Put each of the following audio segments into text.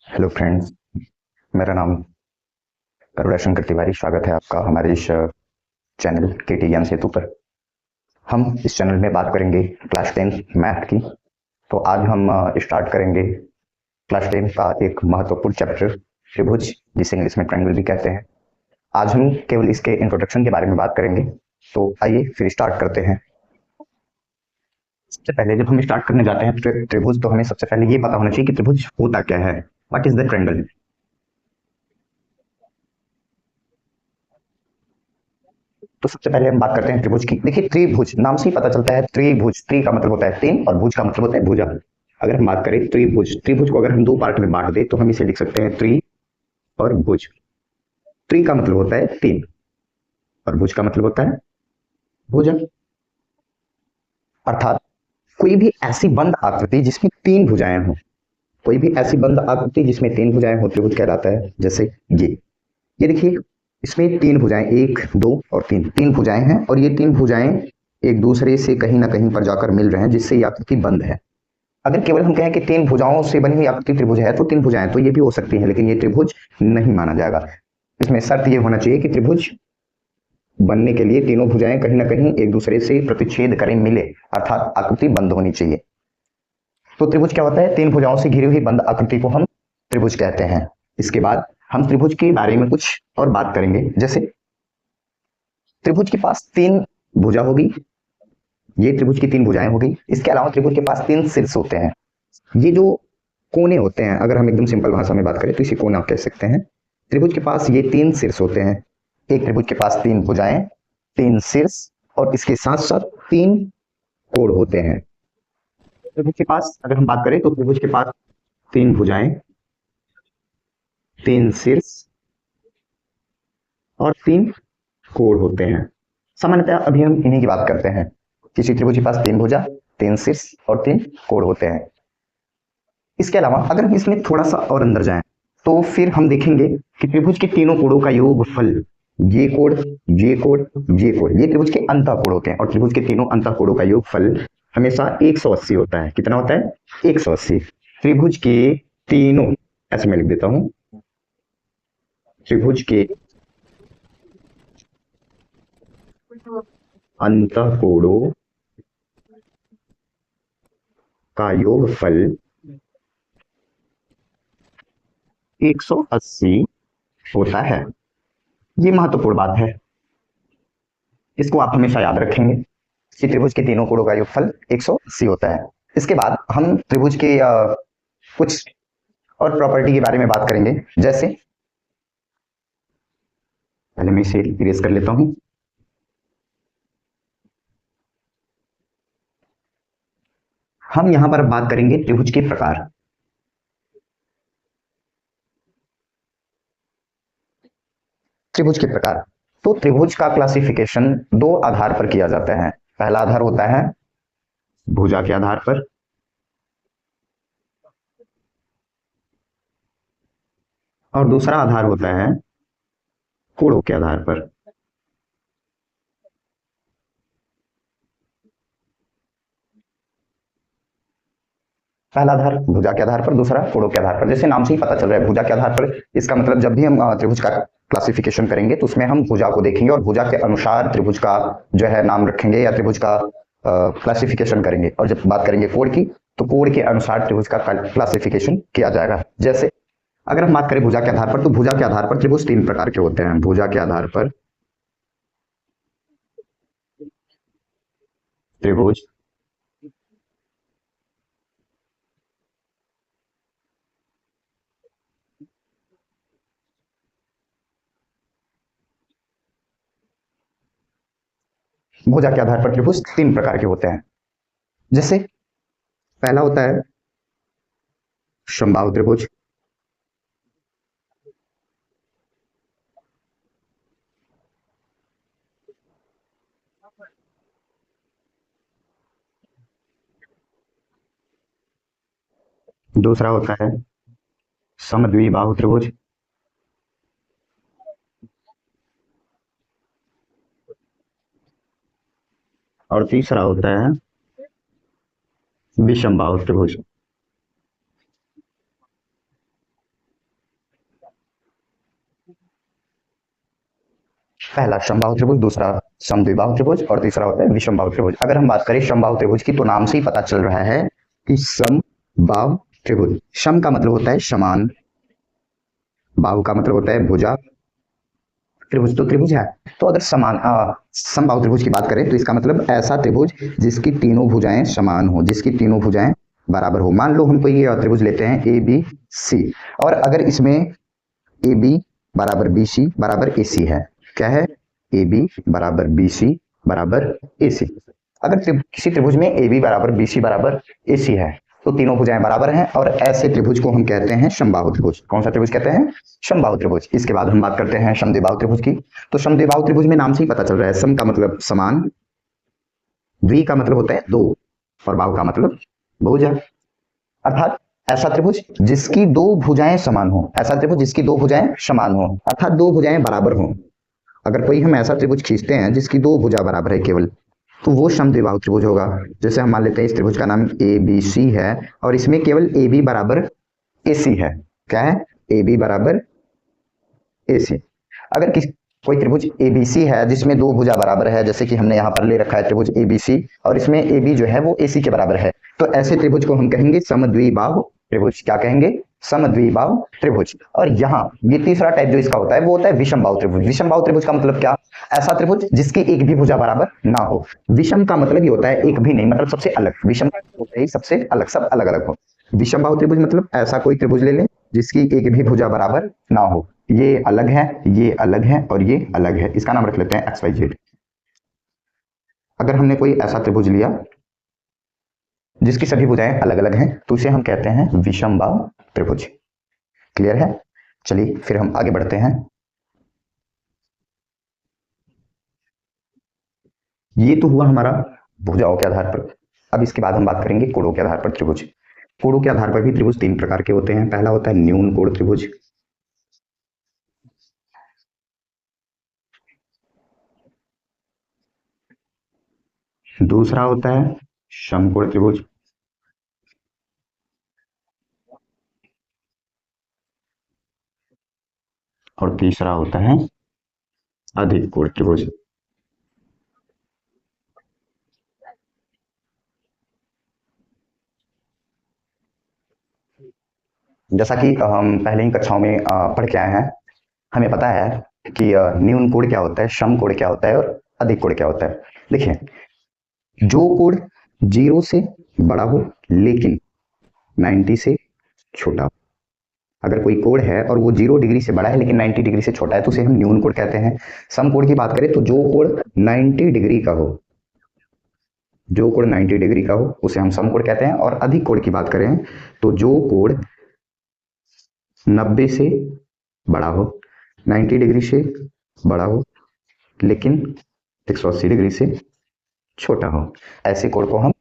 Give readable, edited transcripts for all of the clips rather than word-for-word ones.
Hello friends. मेरा नाम करुणा शंकर तिवारी। स्वागत है आपका हमारे इस चैनल केटी ज्ञान सेतु पर। हम इस चैनल में बात करेंगे क्लास 10 मैथ की। तो आज हम स्टार्ट करेंगे क्लास 10 का एक महत्वपूर्ण चैप्टर त्रिभुज, जिसे इंग्लिश में ट्रायंगल भी कहते हैं। आज हम केवल इसके इंट्रोडक्शन के बारे में बात करेंगे। तो आइए फिर स्टार्ट करते हैं। सबसे पहले जब हम स्टार्ट करने जाते हैं त्रिभुज, तो हमें सबसे पहले ये पता होना चाहिए कि त्रिभुज होता क्या है। What is the triangle. तो सबसे पहले हम बात करते हैं त्रिभुज की। देखिए, त्रिभुज नाम से ही पता चलता है। त्रिभुज, त्रि का मतलब होता है तीन और भुज का मतलब होता है भुजा। अगर हम बात करें त्रिभुज, त्रिभुज को अगर हम दो पार्ट में बांट दें तो हम इसे लिख सकते हैं त्रि और भुज। त्रि का मतलब होता है तीन और भुज का मतलब होता है भुजा। अर्थात कोई भी ऐसी बंद आकृति जिसमें तीन भुजाएं हों, कोई भी ऐसी बंद आकृति जिसमें तीन भुजाएं हो त्रिभुज कहलाता है। जैसे ये देखिए, इसमें तीन भुजाएं, एक दो और तीन, तीन भुजाएं हैं और ये तीन भुजाएं एक दूसरे से कहीं ना कहीं पर जाकर मिल रहे हैं, जिससे ये आकृति बंद है। अगर केवल हम कहें कि तीन भुजाओं से बनी हुई आकृति त्रिभुज है, तो तीन भुजाएं तो ये भी हो सकती है, लेकिन ये त्रिभुज नहीं माना जाएगा। इसमें शर्त ये होना चाहिए कि त्रिभुज बनने के लिए तीनों भुजाएं कहीं ना कहीं एक दूसरे से प्रतिच्छेद करें, मिले, अर्थात आकृति बंद होनी चाहिए। तो त्रिभुज क्या होता है? तीन भुजाओं से घिरी हुई बंद आकृति को हम त्रिभुज कहते हैं। इसके बाद हम त्रिभुज के बारे में कुछ और बात करेंगे। जैसे त्रिभुज के पास तीन भुजा होगी, ये त्रिभुज की तीन भुजाएं होगी। इसके अलावा त्रिभुज के पास तीन शीर्ष होते हैं। ये जो कोने होते हैं, अगर हम एकदम सिंपल भाषा में बात करें तो इसे कोना कह सकते हैं। त्रिभुज के पास ये तीन शीर्ष होते हैं। एक त्रिभुज के पास तीन भुजाएं, तीन शीर्ष और इसके साथ साथ तीन कोण होते हैं। त्रिभुज के पास अगर हम बात करें तो त्रिभुज के पास तीन भुजाएं, तीन शीर्ष और तीन कोण होते हैं। सामान्यतः अभी हम इन्हीं की बात करते हैं। किसी त्रिभुज के पास तीन भुजा, तीन शीर्ष और तीन कोण होते हैं। इसके अलावा अगर हम इसमें थोड़ा सा और अंदर जाएं तो फिर हम देखेंगे कि त्रिभुज के तीनों कोणों का योगफल, ये कोण, ये कोण, ये कोण, ये त्रिभुज के अंतःकोण होते हैं और त्रिभुज के तीनों अंतःकोणों का योगफल हमेशा 180 होता है। कितना होता है? 180। त्रिभुज के तीनों, ऐसे मैं लिख देता हूं, त्रिभुज के अंतःकोणों का योगफल 180 होता है। ये महत्वपूर्ण बात है, इसको आप हमेशा याद रखेंगे कि त्रिभुज के तीनों कोणों का योगफल 180 होता है। इसके बाद हम त्रिभुज के कुछ और प्रॉपर्टी के बारे में बात करेंगे। जैसे पहले मैं इसे इरेज कर लेता हूं। हम यहां पर बात करेंगे त्रिभुज के प्रकार। त्रिभुज के प्रकार, तो त्रिभुज का क्लासिफिकेशन दो आधार पर किया जाता है। पहला आधार होता है भुजा के आधार पर और दूसरा आधार होता है कोणों के आधार पर। पहला आधार भुजा के आधार पर, दूसरा कोणों के आधार पर। जैसे नाम से ही पता चल रहा है भुजा के आधार पर, इसका मतलब जब भी हम त्रिभुज का क्लासिफिकेशन करेंगे तो उसमें हम भुजा को देखेंगे और भुजा के अनुसार त्रिभुज का जो है नाम रखेंगे या त्रिभुज का क्लासिफिकेशन करेंगे। और जब बात करेंगे कोण की, तो कोण के अनुसार त्रिभुज का क्लासिफिकेशन किया जाएगा। जैसे अगर हम बात करें भुजा के आधार पर, तो भुजा के आधार पर त्रिभुज तीन प्रकार के होते हैं। भुजा के आधार पर त्रिभुज भुजा के आधार पर त्रिभुज तीन प्रकार के होते हैं। जैसे पहला होता है समबाहु त्रिभुज, दूसरा होता है समद्विबाहु त्रिभुज और तीसरा होता है विषमबाहु त्रिभुज। पहला समबाहु त्रिभुज, दूसरा समद्विबाहु त्रिभुज और तीसरा होता है विषमबाहु त्रिभुज। अगर हम बात करें समबाहु त्रिभुज की तो नाम से ही पता चल रहा है कि समबाहु त्रिभुज। सम का मतलब होता है समान, बाहु का मतलब होता है भुजा, त्रिभुज तो त्रिभुज है। तो अगर समान समबाहु त्रिभुज की बात करें तो इसका मतलब ऐसा त्रिभुज जिसकी तीनों भुजाएं समान हो, जिसकी तीनों भुजाएं बराबर हो। मान लो हम कोई त्रिभुज लेते हैं ए बी सी, और अगर इसमें ए बी बराबर बी सी बराबर ए सी है, क्या है, ए बी बराबर बी सी बराबर ए सी। अगर किसी त्रिभुज में ए बी बराबर बी सी बराबर ए सी है तो तीनों भुजाएं बराबर हैं, और ऐसे त्रिभुज को हम कहते हैं समबाहु त्रिभुज। कौन सा त्रिभुज कहते हैं, समबाहु त्रिभुज। इसके बाद हम बात करते हैं समद्विबाहु त्रिभुज की। तो समद्विबाहु त्रिभुज में नाम से ही पता चल रहा है, सम का मतलब समान, द्वि का मतलब होता है दो, और बाहु का मतलब भुजा। अर्थात ऐसा त्रिभुज जिसकी दो भुजाएं समान हो, ऐसा त्रिभुज जिसकी दो भुजाएं समान हो, अर्थात दो भुजाएं बराबर हो। अगर कोई हम ऐसा त्रिभुज खींचते हैं जिसकी दो भुजा बराबर है केवल, तो वो समद्विबाहु त्रिभुज होगा। जैसे हम मान लेते हैं इस त्रिभुज का नाम ए बी सी है, और इसमें केवल ए बी बराबर ए सी है। क्या है, ए बी बराबर ए सी। अगर कोई त्रिभुज ए बी सी है जिसमें दो भुजा बराबर है, जैसे कि हमने यहाँ पर ले रखा है त्रिभुज ए बी सी, और इसमें ए बी जो है वो ए सी के बराबर है, तो ऐसे त्रिभुज को हम कहेंगे समद्विबाहु त्रिभुज। क्या कहेंगे, समद्विबाहु त्रिभुज। और यहाँ ये तीसरा टाइप जो इसका होता है वो होता है विषमबाहु त्रिभुज। विषमबाहु त्रिभुज का मतलब क्या, ऐसा त्रिभुज जिसकी एक भी भुजा बराबर ना हो। विषम का मतलब ये होता है एक भी नहीं, मतलब सबसे अलग। विषम का होता है सबसे अलग, सब अलग अलग हो। विषमबाहु त्रिभुज मतलब ऐसा कोई त्रिभुज ले लें जिसकी एक भी भुजा बराबर ना हो, ये अलग है, ये अलग है और ये अलग है। इसका नाम रख लेते हैं एक्स वाई जेड। अगर हमने कोई ऐसा त्रिभुज लिया जिसकी सभी भुजाएं अलग अलग हैं तो उसे हम कहते हैं विषमबाहु त्रिभुज। क्लियर है, चलिए फिर हम आगे बढ़ते हैं। ये तो हुआ हमारा भुजाओं के आधार पर। अब इसके बाद हम बात करेंगे कोणों के आधार पर त्रिभुज। कोणों के आधार पर भी त्रिभुज तीन प्रकार के होते हैं। पहला होता है न्यून कोण त्रिभुज, दूसरा होता है समकोण त्रिभुज, और तीसरा होता है अधिक कोण त्रिभुज। जैसा कि हम पहले ही कक्षाओं में पढ़ के आए हैं, हमें पता है कि न्यून कोण क्या होता है, सम कोण क्या होता है और अधिक कोण क्या होता है। देखिए, जो कोण 0 से बड़ा हो लेकिन 90 से छोटा हो। अगर कोई कोण है और वो 0 डिग्री से बड़ा है लेकिन 90 डिग्री से छोटा है तो उसे हम न्यून कोण कहते हैं। सम कोण की बात करें तो जो कोण 90 डिग्री का हो, जो कोण 90 डिग्री का हो उसे हम सम कोण कहते हैं। और अधिक कोण की बात करें तो जो कोण 90 से बड़ा हो, 90 डिग्री से बड़ा हो लेकिन 180 डिग्री से छोटा हो, ऐसे कोण को हम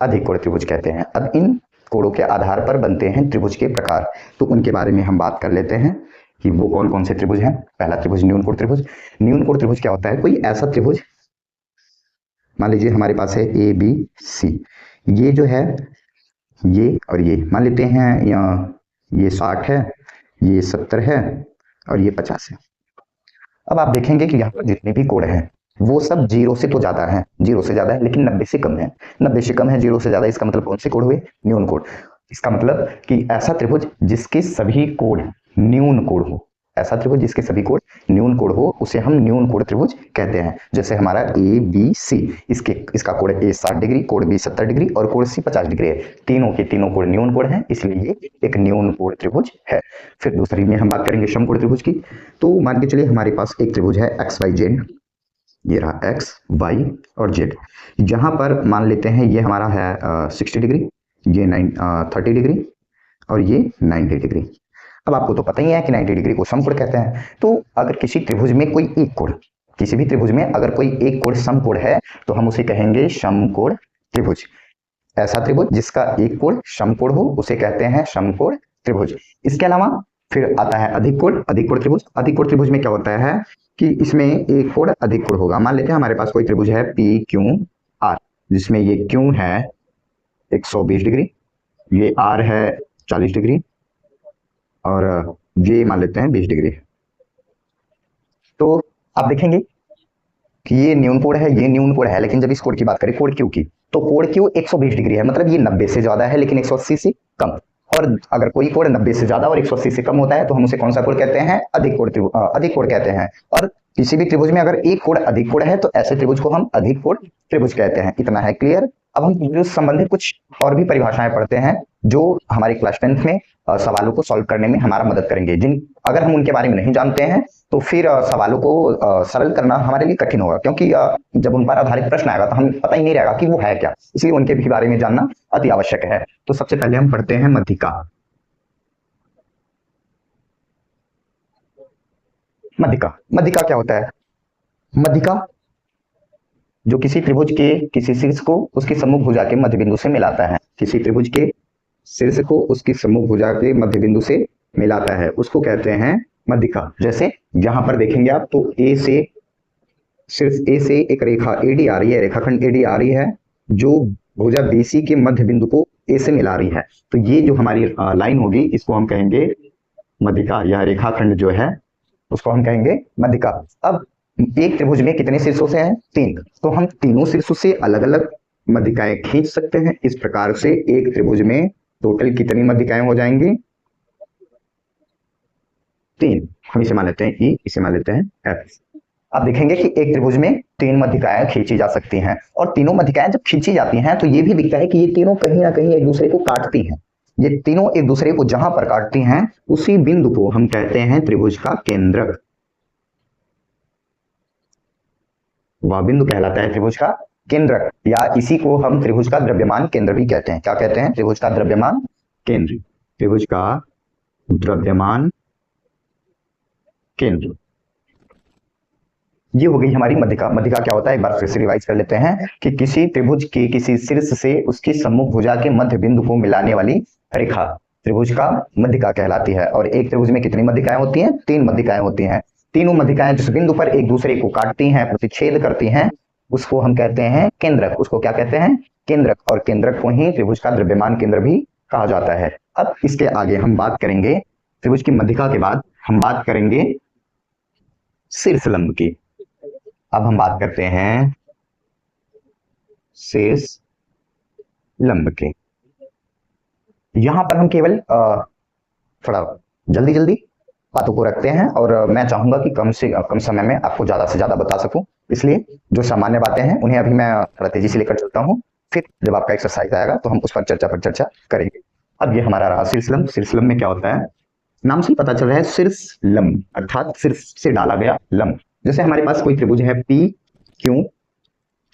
अधिक कोण त्रिभुज कहते हैं। अब इन कोणों के आधार पर बनते हैं त्रिभुज के प्रकार, तो उनके बारे में हम बात कर लेते हैं कि वो कौन कौन से त्रिभुज हैं। पहला त्रिभुज न्यून कोण त्रिभुज। न्यून कोण त्रिभुज क्या होता है, कोई ऐसा त्रिभुज, मान लीजिए हमारे पास है ए बी सी, ये जो है ये और ये मान लेते हैं, ये 60 है, ये 70 है और ये 50 है। अब आप देखेंगे कि यहाँ पर जितने भी कोण हैं वो सब 0 से तो ज्यादा है, 0 से ज्यादा है लेकिन 90 से कम है। 90 से कम है, 0 से ज्यादा, इसका मतलब कौन से कोण हुए, न्यून कोण। इसका मतलब कि ऐसा त्रिभुज जिसके सभी कोण न्यून कोण हो, ऐसा त्रिभुज जिसके सभी कोण न्यून कोण हो उसे हम न्यून कोण त्रिभुज कहते हैं। जैसे हमारा ए बी सी, इसका कोण ए 60 डिग्री, कोण बी 70 डिग्री और कोण सी 50 डिग्री है। तीनों के तीनों कोण न्यून कोण है, इसलिए ये एक न्यून कोण त्रिभुज है। फिर दूसरी में हम बात करेंगे समकोण त्रिभुज की। तो मान के चलिए हमारे पास एक त्रिभुज है एक्स वाई जेड, ये रहा एक्स वाई और जेड। जहां पर मान लेते हैं ये हमारा है 60 डिग्री, ये 30 डिग्री और ये 90 डिग्री। अब आपको तो पता ही है कि 90 डिग्री को समकोण कहते हैं। तो अगर किसी त्रिभुज में कोई एक कोण, किसी भी त्रिभुज में अगर कोई एक कोण समकोण है तो हम उसे कहेंगे समकोण त्रिभुज। ऐसा त्रिभुज जिसका एक कोण समकोण हो उसे कहते हैं समकोण त्रिभुज। इसके अलावा फिर आता है अधिक कोण, अधिक कोण त्रिभुज। अधिक कोण त्रिभुज में क्या होता है कि इसमें एक कोण अधिक कोण होगा। मान लेते हैं हमारे पास कोई त्रिभुज है पी क्यू आर, जिसमें ये क्यू है 120 डिग्री, ये आर है 40 डिग्री और ये मान लेते हैं 20 डिग्री। तो आप देखेंगे कि ये न्यून कोण है, ये न्यून कोण है, लेकिन जब इस कोण की बात करें कोण क्यू की, तो कोण क्यू 120 डिग्री है, मतलब ये 90 से ज्यादा है लेकिन 180 से कम। और अगर कोई कोण 90 से ज्यादा और 180 से कम होता है तो हम उसे कौन सा कोण कहते हैं? अधिक कोण, अधिक कोण कहते हैं। और किसी भी त्रिभुज में अगर एक कोण अधिक कोण है तो ऐसे त्रिभुज को हम अधिक कोण त्रिभुज कहते हैं। इतना है क्लियर। अब हम जो संबंधित कुछ और भी परिभाषाएं पढ़ते हैं जो हमारे क्लास 10th में सवालों को सॉल्व करने में हमारा मदद करेंगे। जिन अगर हम उनके बारे में नहीं जानते हैं तो फिर सवालों को सरल करना हमारे लिए कठिन होगा, क्योंकि जब उन पर आधारित प्रश्न आएगा तो हमें पता ही नहीं रहेगा कि वो है क्या, इसलिए उनके भी बारे में जानना अति आवश्यक है। तो सबसे पहले हम पढ़ते हैं मध्यिका। मध्यिका, मध्यिका क्या होता है? मध्यिका जो किसी त्रिभुज के किसी शीर्ष को उसकी सम्मुख भुजा के मध्य बिंदु से मिलाता है, किसी त्रिभुज के शीर्ष को उसकी सम्मुख भुजा के मध्य बिंदु से मिलाता है, उसको कहते हैं मध्यिका। जैसे यहां पर देखेंगे आप तो ए से शीर्ष ए से एक रेखा एडी आ रही है, रेखाखंड एडी आ रही है जो भुजा बीसी के मध्य बिंदु को ए से मिला रही है। तो ये जो हमारी लाइन होगी इसको हम कहेंगे मध्यिका। यह रेखाखंड जो है उसको हम कहेंगे मध्यिका। अब एक त्रिभुज में कितने शीर्षों से हैं? 3। तो हम तीनों शीर्षों से अलग अलग मध्यिकाएं खींच सकते हैं। इस प्रकार से एक त्रिभुज में टोटल कितनी मध्यिकाएं हो जाएंगी? 3। हम इसे मान लेते हैं ई, इसे मान लेते हैं एफ। आप देखेंगे कि एक त्रिभुज में 3 मध्यिकाएं खींची जा सकती हैं, और तीनों मध्यिकाएं जब खींची जाती हैं तो ये भी दिखता है कि ये तीनों कहीं ना कहीं एक दूसरे को काटती हैं। ये तीनों एक दूसरे को जहां पर काटती हैं उसी बिंदु को हम कहते हैं त्रिभुज का केंद्रक। वह बिंदु कहलाता है त्रिभुज का केंद्रक, या इसी को हम त्रिभुज का द्रव्यमान केंद्र भी कहते हैं। क्या कहते हैं? त्रिभुज का द्रव्यमान केंद्र। त्रिभुज का द्रव्यमान केंद्र, ये हो गई हमारी मध्यिका। मध्यिका क्या होता है एक बार फिर से रिवाइज कर लेते हैं कि किसी त्रिभुज के किसी शीर्ष से उसकी सम्मुख भुजा के मध्य बिंदु को मिलाने वाली रेखा त्रिभुज का मध्यिका कहलाती है। और एक त्रिभुज में कितनी मध्यिकाएं होती हैं? 3 मध्यिकाएं होती हैं। तीनों मध्यिकाएं जिस बिंदु पर एक दूसरे को काटती हैं, प्रतिच्छेद करती हैं, उसको हम कहते हैं केंद्रक। उसको क्या कहते हैं? केंद्रक। और केंद्रक को ही त्रिभुज का द्रव्यमान केंद्र भी कहा जाता है। अब इसके आगे हम बात करेंगे, त्रिभुज की मध्यिका के बाद हम बात करेंगे शीर्ष लंब की। अब हम बात करते हैं शीर्ष लंब के। यहां पर हम केवल थोड़ा जल्दी जल्दी बातों को रखते हैं, और मैं चाहूंगा कि कम से कम समय में आपको ज्यादा से ज्यादा बता सकूं, इसलिए जो सामान्य बातें हैं उन्हें अभी मैं थोड़ा तेजी से लेकर चलता हूं। फिर जब आपका एक्सरसाइज आएगा तो हम उस पर चर्चा करेंगे। अब ये हमारा रहा शीर्ष लंब। शीर्ष लंब में क्या होता है? नाम से पता चल रहा है शीर्ष लंब, अर्थात शीर्ष से डाला गया लंब। जैसे हमारे पास कोई त्रिभुज है पी क्यू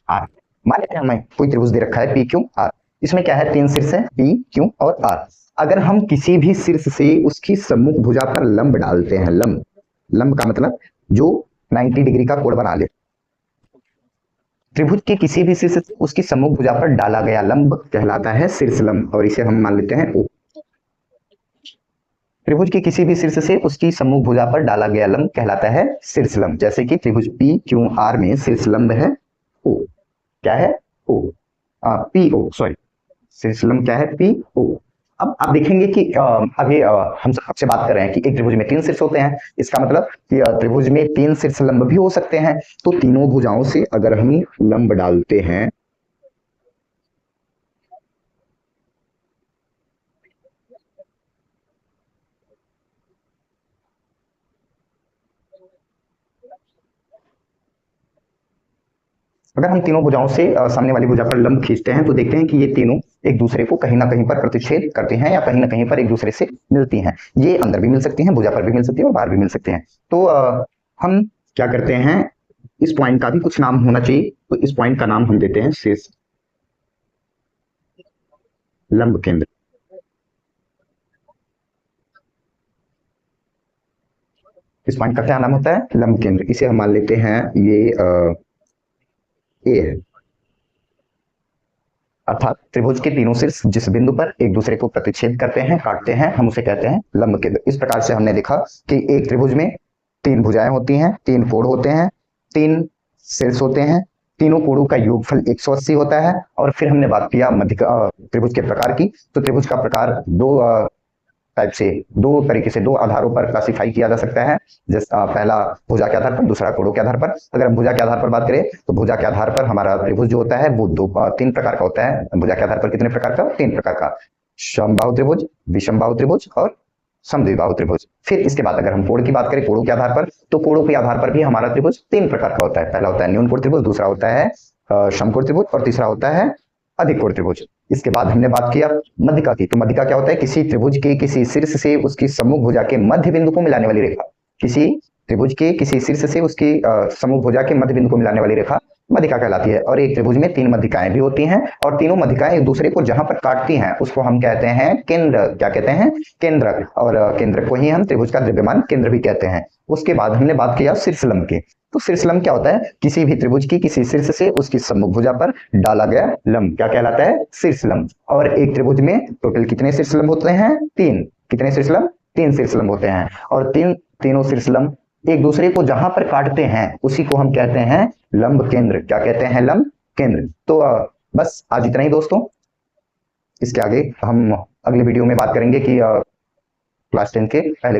आर, मान लेते हैं हमें कोई त्रिभुज दे रखा है पी क्यू आर। इसमें क्या है? 3 शीर्ष है पी क्यू और आर। अगर हम किसी भी शीर्ष से उसकी सम्मुख भुजा पर लंब डालते हैं, लंब, लंब का मतलब जो 90 डिग्री का कोण बना ले, त्रिभुज के किसी भी शीर्ष से उसकी सम्मुख भुजा पर डाला गया लंब कहलाता है शीर्ष लंब, और इसे हम मान लेते हैं ओ। त्रिभुज के किसी भी शीर्ष से उसकी सम्मुख भुजा पर डाला गया लंब कहलाता है शीर्ष लंब। जैसे कि त्रिभुज पी क्यू आर में शीर्ष लंब है ओ। क्या है? ओ, पी ओ, सॉरी, शीर्ष लंब क्या है? P O. अब आप देखेंगे कि अभी हम सबसे बात कर रहे हैं कि एक त्रिभुज में 3 शीर्ष होते हैं। इसका मतलब कि त्रिभुज में 3 शीर्ष लंब भी हो सकते हैं। तो तीनों भुजाओं से अगर हम लंब डालते हैं अगर हम तीनों भुजाओं से सामने वाली भुजा पर लंब खींचते हैं तो देखते हैं कि ये तीनों एक दूसरे को कहीं ना कहीं पर प्रतिच्छेद करते हैं, या कहीं ना कहीं पर एक दूसरे से मिलती हैं। ये अंदर भी मिल सकती हैं, भुजा पर भी मिल सकती है और बाहर भी मिल सकते हैं। तो हम क्या करते हैं, इस पॉइंट का भी कुछ नाम होना चाहिए, तो इस पॉइंट का नाम हम देते हैं शीर्ष लंब केंद्र। इस पॉइंट का क्या नाम होता है? लंब केंद्र। इसे हम मान लेते हैं ये ए है। अर्थात त्रिभुज के तीनों शीर्ष जिस बिंदु पर एक दूसरे को प्रतिच्छेद करते हैं, काटते हैं, हम उसे कहते हैं लंब केंद्र। इस प्रकार से हमने देखा कि एक त्रिभुज में 3 भुजाएं होती हैं, 3 कोण होते हैं, 3 शीर्ष होते हैं, तीनों कोणों का योगफल 180 होता है। और फिर हमने बात किया मध्यिका त्रिभुज के प्रकार की। तो त्रिभुज का प्रकार 2 टाइप से, दो तरीके से, दो आधारों पर क्लासिफाई किया जा सकता है। जैसे पहला भुजा के आधार पर, दूसरा कोणों के आधार पर। अगर हम भुजा के आधार पर बात करें तो भुजा के आधार पर हमारा त्रिभुज जो होता है वो तीन प्रकार का होता है। भुजा के आधार पर कितने प्रकार का? तीन प्रकार का। समबाहु त्रिभुज, विषमबाहु त्रिभुज और समद्विबाहु त्रिभुज। फिर इसके बाद अगर हम कोण की बात करें, कोणों के आधार पर, तो कोणों के आधार पर भी हमारा त्रिभुज तीन प्रकार का होता है। पहला होता है न्यून कोण त्रिभुज, दूसरा होता है समकोण त्रिभुज और तीसरा होता है अधिक कोण त्रिभुज। इसके बाद हमने बात किया मध्यिका की। तो मध्यिका क्या होता है? किसी त्रिभुज के किसी शीर्ष से उसकी सम्मुख भुजा के मध्य बिंदु को मिलाने वाली रेखा। किसी त्रिभुज के किसी शीर्ष से उसकी सम्मुख भुजा के मध्य बिंदु को मिलाने वाली रेखा मध्यिका कहलाती है। और एक त्रिभुज में तीन मध्यिकाएं भी होती हैं और तीनों मध्यिकाएं एक दूसरे को जहां पर काटती हैं उसको हम कहते हैं केंद्र। क्या कहते हैं? केंद्रक। और केंद्र को ही हम त्रिभुज का द्रव्यमान केंद्र भी कहते हैं। उसके बाद हमने बात किया शीर्षलंब की। तो शीर्षलंब क्या होता है? किसी भी त्रिभुज की किसी शीर्ष से उसकी सम्मुख भुजा पर डाला गया लंब क्या कहलाता है? शीर्षलंब। और एक त्रिभुज में टोटल कितने शीर्षलंब होते हैं? तीन। कितने शीर्षलंब? तीन शीर्षलंब होते हैं। और तीनों शीर्षलंब एक दूसरे को जहां पर काटते हैं उसी को हम कहते हैं लंब केंद्र। क्या कहते हैं? लंब केंद्र। तो बस आज इतना ही दोस्तों। इसके आगे हम अगले वीडियो में बात करेंगे कि क्लास 10 के पहले